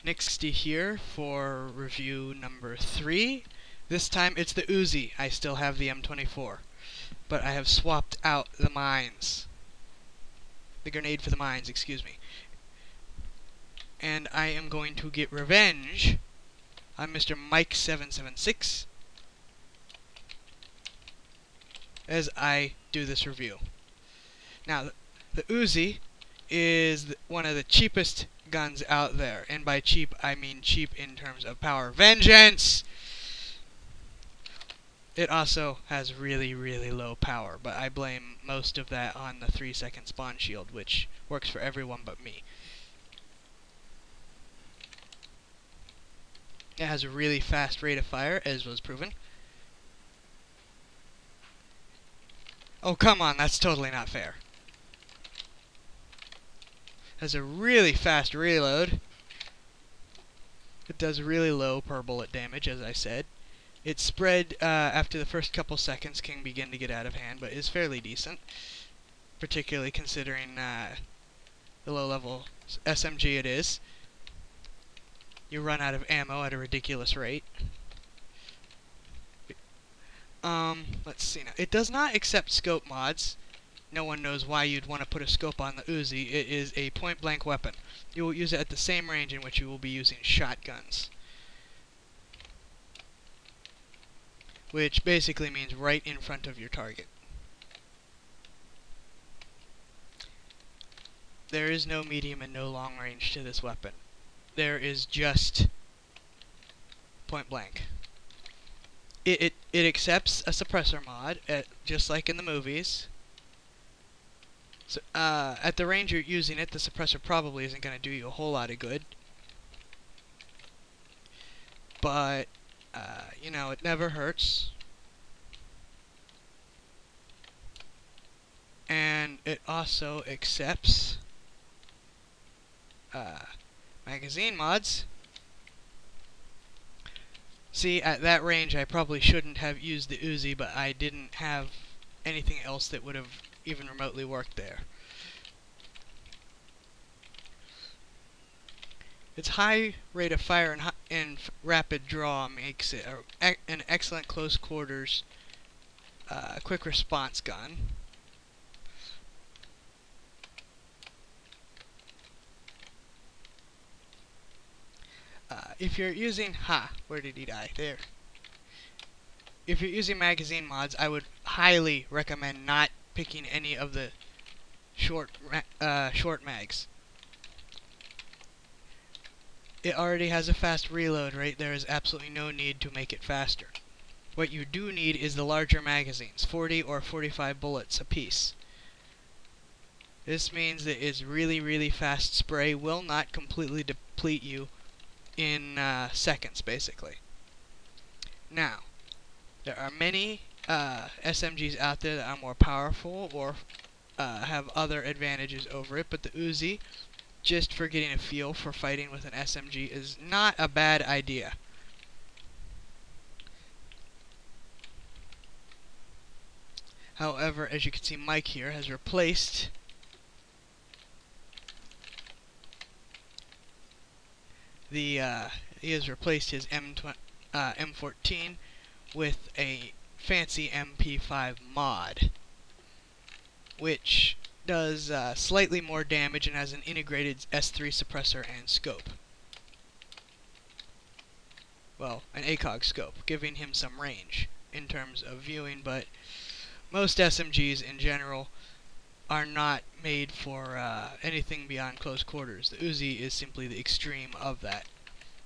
NX SMG here for review number 3. This time it's the Uzi. I still have the M24, but I have swapped out the mines. The grenade for the mines, excuse me. And I am going to get revenge on Mr. Mike776 as I do this review. Now, the Uzi is one of the cheapest guns out there, and by cheap I mean cheap in terms of power. Vengeance! It also has really low power, but I blame most of that on the 3-second spawn shield, which works for everyone but me. It has a really fast rate of fire, as was proven. Oh, come on, that's totally not fair. Has a really fast reload. It does really low per bullet damage, as I said. Its spread after the first couple seconds can begin to get out of hand, but is fairly decent, particularly considering the low-level SMG it is. You run out of ammo at a ridiculous rate. Let's see now. It does not accept scope mods. No one knows why you'd want to put a scope on the Uzi. It is a point-blank weapon. You will use it at the same range in which you will be using shotguns, which basically means right in front of your target. There is no medium and no long range to this weapon. There is just point-blank. It accepts a suppressor mod, just like in the movies. So, at the range you're using it, the suppressor probably isn't going to do you a whole lot of good. But, you know, it never hurts. And it also accepts magazine mods. See, at that range I probably shouldn't have used the Uzi, but I didn't have anything else that would have even remotely worked there. Its high rate of fire and rapid draw makes it an excellent close quarters quick response gun. If you're using where did he die? There. If you're using magazine mods, I would highly recommend not picking any of the short mags. It already has a fast reload rate. There is absolutely no need to make it faster. What you do need is the larger magazines, 40 or 45 bullets apiece. This means that its really fast spray will not completely deplete you in seconds, basically. Now, there are many SMGs out there that are more powerful or have other advantages over it, but the Uzi, just for getting a feel for fighting with an SMG, is not a bad idea. However, as you can see, Mike here has replaced he has replaced his M14 with a fancy MP5 Mod, which does slightly more damage and has an integrated S3 Surpressor and scope. Well, an Acog scope, giving him some range in terms of viewing, but most SMGs in general are not made for anything beyond close quarters. The Uzi is simply the extreme of that.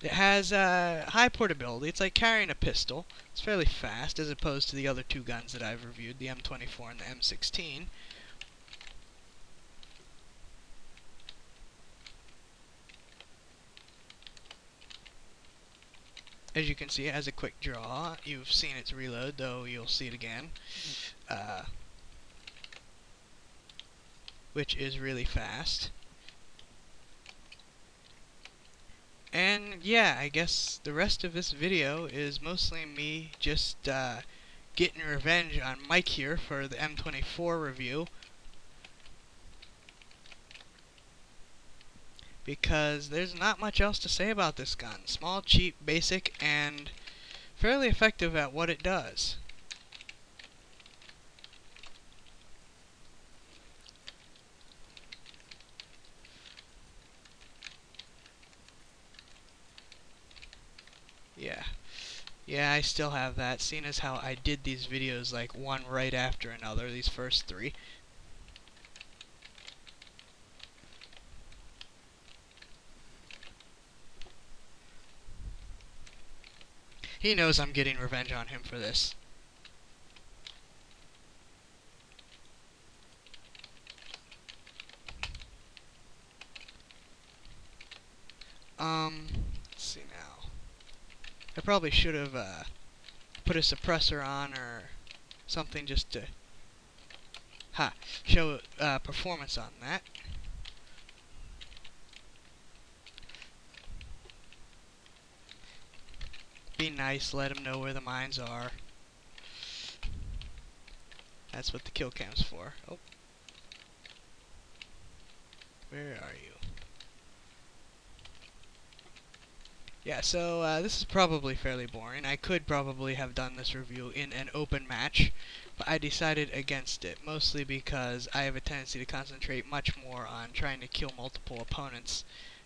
It has high portability. It's like carrying a pistol. It's fairly fast as opposed to the other two guns that I've reviewed, the M24 and the M16. As you can see, it has a quick draw. You've seen its reload, though you'll see it again. Which is really fast. And yeah, I guess the rest of this video is mostly me just getting revenge on Mike here for the M24 review. because there's not much else to say about this gun. Small, cheap, basic, and fairly effective at what it does. Yeah, I still have that, seeing as how I did these videos like one right after another, these first three. He knows I'm getting revenge on him for this. Let's see now. I probably should have put a suppressor on or something just to show performance on that. Be nice, let him know where the mines are. That's what the kill cam's for. Oh. Where are you? Yeah, so this is probably fairly boring. I could probably have done this review in an open match, but I decided against it, mostly because I have a tendency to concentrate much more on trying to kill multiple opponents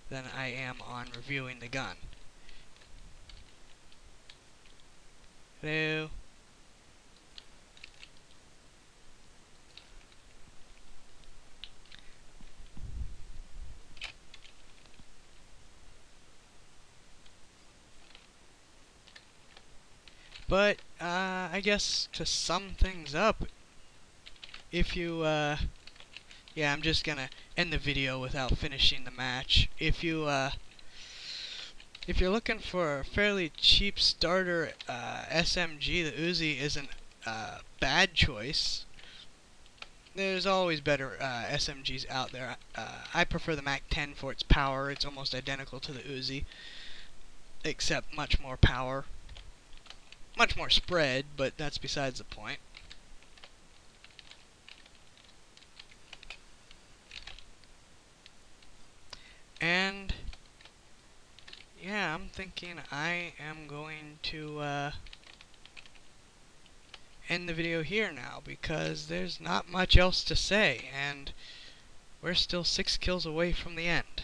than I am on reviewing the gun. Hello? But, I guess to sum things up, if you, yeah, I'm just gonna end the video without finishing the match. If you're looking for a fairly cheap starter SMG, the Uzi isn't a bad choice. There's always better SMGs out there. I prefer the MAC-10 for its power. It's almost identical to the Uzi, except much more power. Much more spread, but that's besides the point. And yeah, I'm thinking I am going to end the video here now, because there's not much else to say, and we're still 6 kills away from the end.